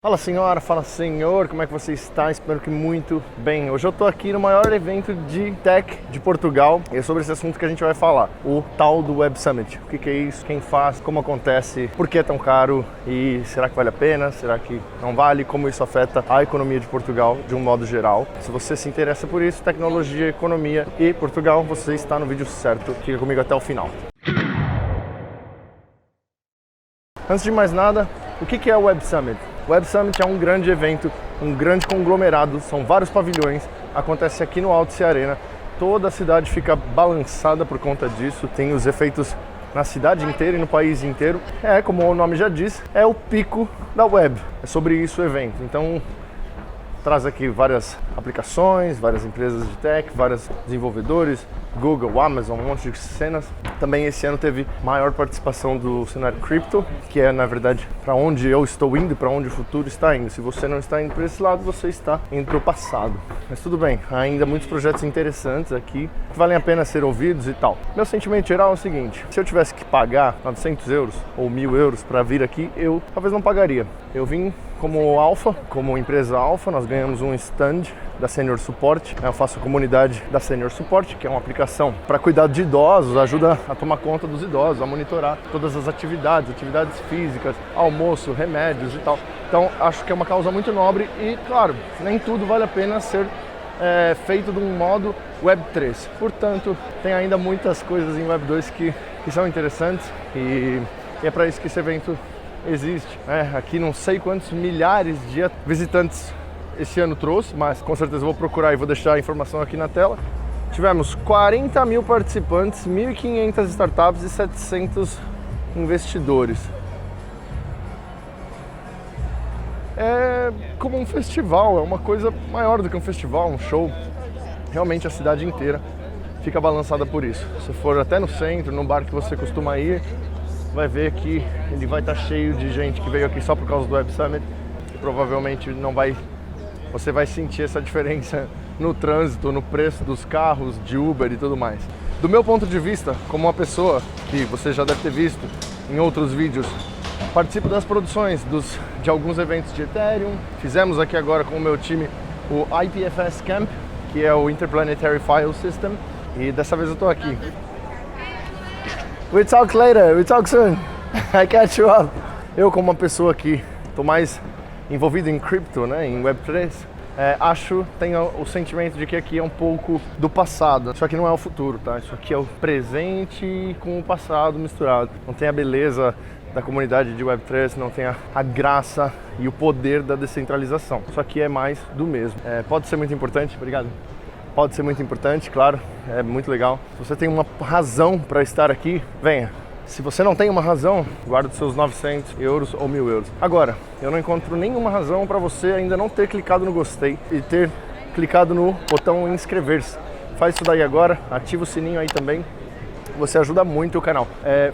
Fala senhora, fala senhor, como é que você está? Espero que muito bem. Hoje eu tô aqui no maior evento de tech de Portugal e é sobre esse assunto que a gente vai falar, o tal do Web Summit. O que é isso, quem faz, como acontece, por que é tão caro e será que vale a pena, será que não vale, como isso afeta a economia de Portugal de um modo geral. Se você se interessa por isso, tecnologia, economia e Portugal, você está no vídeo certo. Fica comigo até o final. Antes de mais nada, o que é o Web Summit? O Web Summit é um grande evento, um grande conglomerado, são vários pavilhões, acontece aqui no Altice Arena, toda a cidade fica balançada por conta disso, tem os efeitos na cidade inteira e no país inteiro. Como o nome já diz, é o pico da web, é sobre isso o evento. Então, traz aqui várias aplicações, várias empresas de tech, vários desenvolvedores, Google, Amazon, um monte de cenas. Também esse ano teve maior participação do cenário cripto, que é na verdade para onde eu estou indo, para onde o futuro está indo. Se você não está indo para esse lado, você está indo para o passado. Mas tudo bem, ainda muitos projetos interessantes aqui que valem a pena ser ouvidos e tal. Meu sentimento geral é o seguinte: se eu tivesse que pagar 900 euros ou 1.000 euros para vir aqui, eu talvez não pagaria. Eu vim como alfa, como empresa alfa, nós ganhamos um stand da Senior Support. Eu faço a comunidade da Senior Support, que é uma aplicação para cuidar de idosos, ajuda a tomar conta dos idosos, a monitorar todas as atividades físicas, almoço, remédios e tal. Então, acho que é uma causa muito nobre e, claro, nem tudo vale a pena ser feito de um modo Web 3. Portanto, tem ainda muitas coisas em Web 2 que são interessantes e é para isso que esse evento existe. Aqui não sei quantos milhares de visitantes esse ano trouxe, mas com certeza vou procurar e vou deixar a informação aqui na tela. Tivemos 40 mil participantes, 1.500 startups e 700 investidores. É como um festival, é uma coisa maior do que um festival, um show. Realmente a cidade inteira fica balançada por isso. Se for até no centro, no bar que você costuma ir, vai ver que ele vai estar cheio de gente que veio aqui só por causa do Web Summit e provavelmente você vai sentir essa diferença no trânsito, no preço dos carros, de Uber e tudo mais. Do meu ponto de vista, como uma pessoa que você já deve ter visto em outros vídeos, participo das produções de alguns eventos de Ethereum. Fizemos aqui agora com o meu time o IPFS Camp, que é o Interplanetary File System, e dessa vez eu estou aqui. We talk later, we talk soon. I catch you up. Eu, como uma pessoa que estou mais envolvido em cripto, em Web3, tenho o sentimento de que aqui é um pouco do passado. Isso aqui não é o futuro, tá? Isso aqui é o presente com o passado misturado. Não tem a beleza da comunidade de Web3, não tem a graça e o poder da descentralização. Isso aqui é mais do mesmo. Pode ser muito importante, obrigado. Pode ser muito importante, claro, é muito legal. Se você tem uma razão para estar aqui, venha. Se você não tem uma razão, guarda os seus 900 euros ou 1.000 euros. Agora, eu não encontro nenhuma razão para você ainda não ter clicado no gostei e ter clicado no botão inscrever-se. Faz isso daí agora, ativa o sininho aí também. Você ajuda muito o canal.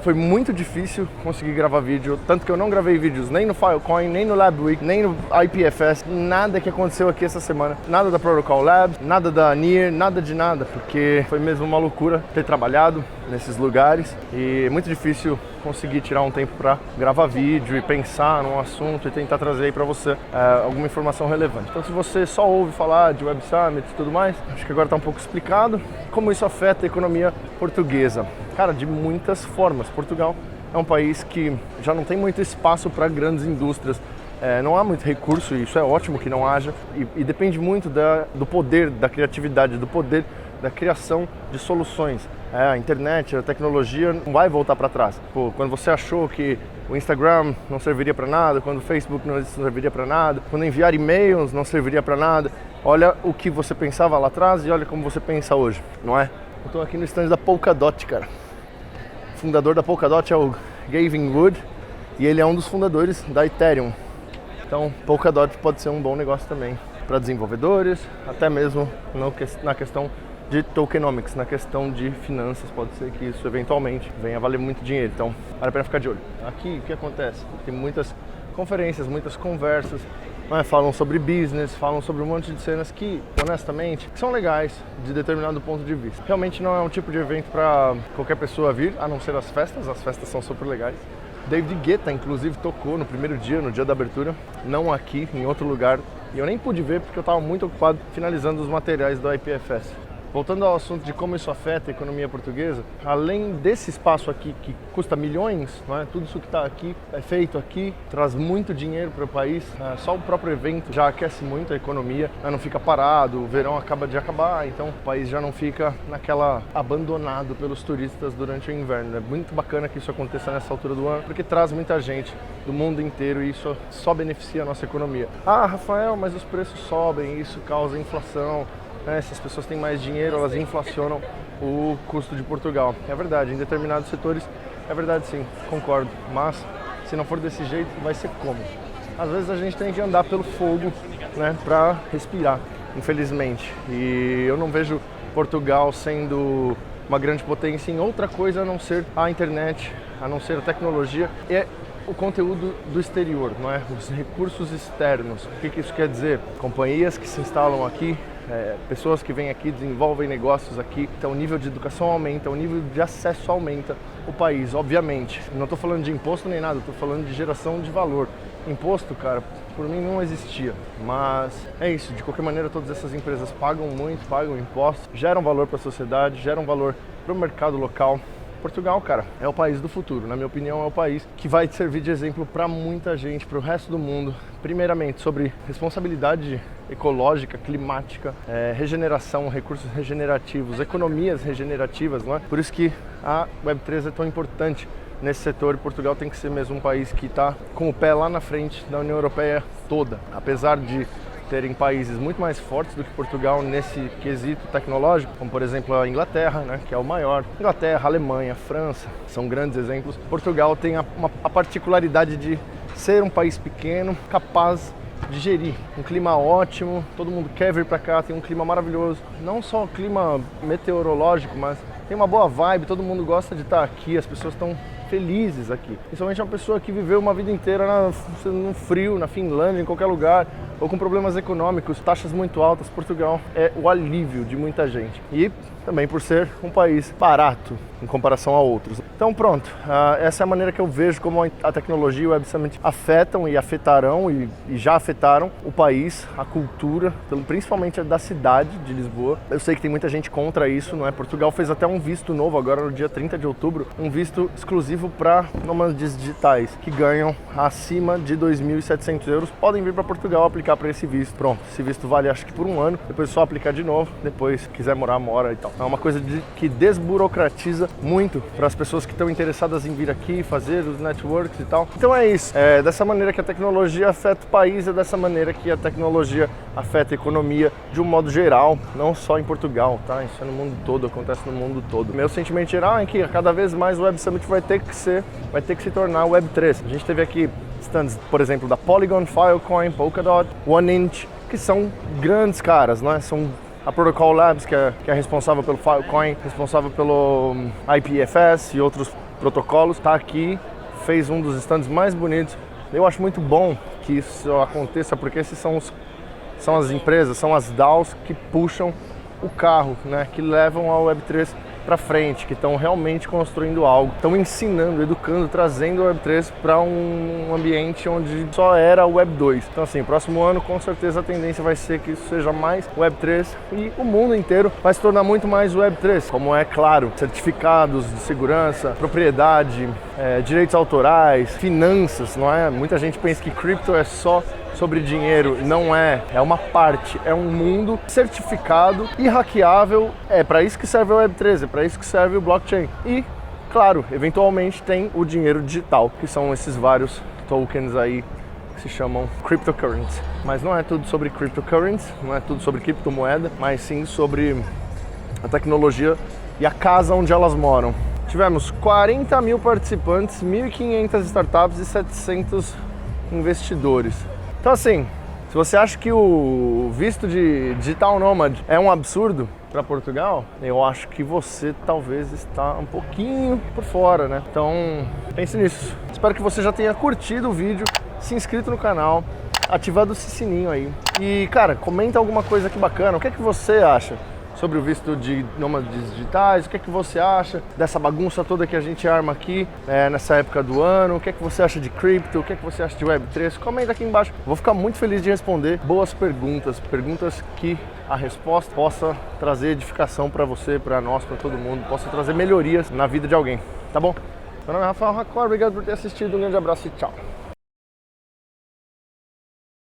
Foi muito difícil conseguir gravar vídeo, tanto que eu não gravei vídeos nem no Filecoin, nem no Lab Week, nem no IPFS, nada que aconteceu aqui essa semana, nada da Protocol Lab, nada da NEAR, nada de nada, porque foi mesmo uma loucura ter trabalhado nesses lugares e é muito difícil conseguir tirar um tempo para gravar vídeo e pensar num assunto e tentar trazer aí para você alguma informação relevante. Então, se você só ouve falar de Web Summit e tudo mais, acho que agora está um pouco explicado como isso afeta a economia portuguesa. Cara, de muitas formas. Portugal é um país que já não tem muito espaço para grandes indústrias. Não há muito recurso, e isso é ótimo que não haja, e depende muito do poder da criatividade, do poder da criação de soluções. A internet, a tecnologia não vai voltar para trás. Quando você achou que o Instagram não serviria para nada, quando o Facebook não serviria para nada, quando enviar e-mails não serviria para nada, olha o que você pensava lá atrás e olha como você pensa hoje, não é? Eu estou aqui no stand da Polkadot, cara. O fundador da Polkadot é o Gavin Wood e ele é um dos fundadores da Ethereum. Então, Polkadot pode ser um bom negócio também para desenvolvedores, até mesmo na questão de tokenomics, na questão de finanças, pode ser que isso eventualmente venha a valer muito dinheiro, então vale a pena ficar de olho. Aqui, o que acontece? Tem muitas conferências, muitas conversas, falam sobre business, falam sobre um monte de cenas que, honestamente, são legais de determinado ponto de vista. Realmente não é um tipo de evento para qualquer pessoa vir, a não ser as festas são super legais. David Guetta, inclusive, tocou no primeiro dia, no dia da abertura, não aqui, em outro lugar. E eu nem pude ver porque eu estava muito ocupado finalizando os materiais do IPFS. Voltando ao assunto de como isso afeta a economia portuguesa, além desse espaço aqui que custa milhões, não é? Tudo isso que está aqui é feito aqui, traz muito dinheiro para o país, só o próprio evento já aquece muito a economia, não fica parado, o verão acaba de acabar, então o país já não fica naquela abandonado pelos turistas durante o inverno. É muito bacana que isso aconteça nessa altura do ano, porque traz muita gente do mundo inteiro e isso só beneficia a nossa economia. Ah, Rafael, mas os preços sobem, isso causa inflação. Se as pessoas têm mais dinheiro, elas inflacionam o custo de Portugal. É verdade, em determinados setores é verdade sim, concordo. Mas se não for desse jeito, vai ser como? Às vezes a gente tem que andar pelo fogo, né, para respirar, infelizmente. E eu não vejo Portugal sendo uma grande potência em outra coisa a não ser a internet, a não ser a tecnologia. É o conteúdo do exterior, não é? Os recursos externos. O que isso quer dizer? Companhias que se instalam aqui, pessoas que vêm aqui, desenvolvem negócios aqui, então o nível de educação aumenta, o nível de acesso aumenta, o país, obviamente. Não estou falando de imposto nem nada, estou falando de geração de valor. Imposto, cara, por mim não existia, mas é isso, de qualquer maneira todas essas empresas pagam muito, pagam impostos, geram valor para a sociedade, geram valor para o mercado local. Portugal, cara, é o país do futuro, na minha opinião é o país que vai servir de exemplo para muita gente, para o resto do mundo, primeiramente sobre responsabilidade ecológica, climática, regeneração, recursos regenerativos, economias regenerativas, não é? Por isso que a Web3 é tão importante nesse setor e Portugal tem que ser mesmo um país que está com o pé lá na frente da União Europeia toda, apesar de terem países muito mais fortes do que Portugal nesse quesito tecnológico, como por exemplo a Inglaterra, né, que é o maior. Inglaterra, Alemanha, França, são grandes exemplos. Portugal tem a particularidade de ser um país pequeno, capaz de gerir um clima ótimo, todo mundo quer vir para cá, tem um clima maravilhoso, não só o clima meteorológico, mas tem uma boa vibe, todo mundo gosta de estar aqui, as pessoas estão felizes aqui. Principalmente uma pessoa que viveu uma vida inteira no frio, na Finlândia, em qualquer lugar, ou com problemas econômicos, taxas muito altas. Portugal é o alívio de muita gente. E também por ser um país barato em comparação a outros. Então pronto, essa é a maneira que eu vejo como a tecnologia e o Web Summit afetam e afetarão e já afetaram o país, a cultura, principalmente da cidade de Lisboa. Eu sei que tem muita gente contra isso, não é? Portugal fez até um visto novo agora no dia 30 de outubro, um visto exclusivo para nômades digitais que ganham acima de 2.700 euros, podem vir para Portugal aplicar para esse visto. Pronto, esse visto vale acho que por um ano, depois é só aplicar de novo, depois quiser morar, mora e tal. É uma coisa que desburocratiza muito para as pessoas que estão interessadas em vir aqui, fazer os networks e tal. Então é isso, dessa maneira que a tecnologia afeta o país, é dessa maneira que a tecnologia afeta a economia de um modo geral, não só em Portugal, tá? Isso é no mundo todo, acontece no mundo todo. Meu sentimento geral é que cada vez mais o Web Summit vai ter que se tornar Web3. A gente teve aqui stands, por exemplo, da Polygon, Filecoin, Polkadot, OneInch, que são grandes caras, né? São a Protocol Labs, que é responsável pelo Filecoin, responsável pelo IPFS e outros protocolos, está aqui, fez um dos stands mais bonitos. Eu acho muito bom que isso aconteça, porque esses são as empresas, são as DAOs que puxam o carro, né? Que levam a Web3 para frente, que estão realmente construindo algo, estão ensinando, educando, trazendo a Web3 para um ambiente onde só era Web 2. Então assim, próximo ano com certeza a tendência vai ser que isso seja mais Web 3 e o mundo inteiro vai se tornar muito mais Web 3, como é claro, certificados de segurança, propriedade, direitos autorais, finanças, não é? Muita gente pensa que cripto é só sobre dinheiro, não é uma parte, é um mundo certificado e hackeável, é para isso que serve o Web3, é para isso que serve o blockchain. E, claro, eventualmente tem o dinheiro digital, que são esses vários tokens aí que se chamam cryptocurrency. Mas não é tudo sobre cryptocurrency, não é tudo sobre criptomoeda, mas sim sobre a tecnologia e a casa onde elas moram. Tivemos 40 mil participantes, 1.500 startups e 700 investidores. Então assim, se você acha que o visto de digital nomad é um absurdo para Portugal, eu acho que você talvez está um pouquinho por fora, né? Então pense nisso. Espero que você já tenha curtido o vídeo, se inscrito no canal, ativado o sininho aí. E cara, comenta alguma coisa aqui bacana, o que é que você acha? sobre o visto de nômades digitais, o que é que você acha dessa bagunça toda que a gente arma aqui nessa época do ano, o que é que você acha de cripto, o que é que você acha de Web3, comenta aqui embaixo, vou ficar muito feliz de responder boas perguntas, perguntas que a resposta possa trazer edificação para você, para nós, para todo mundo, possa trazer melhorias na vida de alguém, tá bom? Meu nome é Rafael Racor, obrigado por ter assistido, um grande abraço e tchau!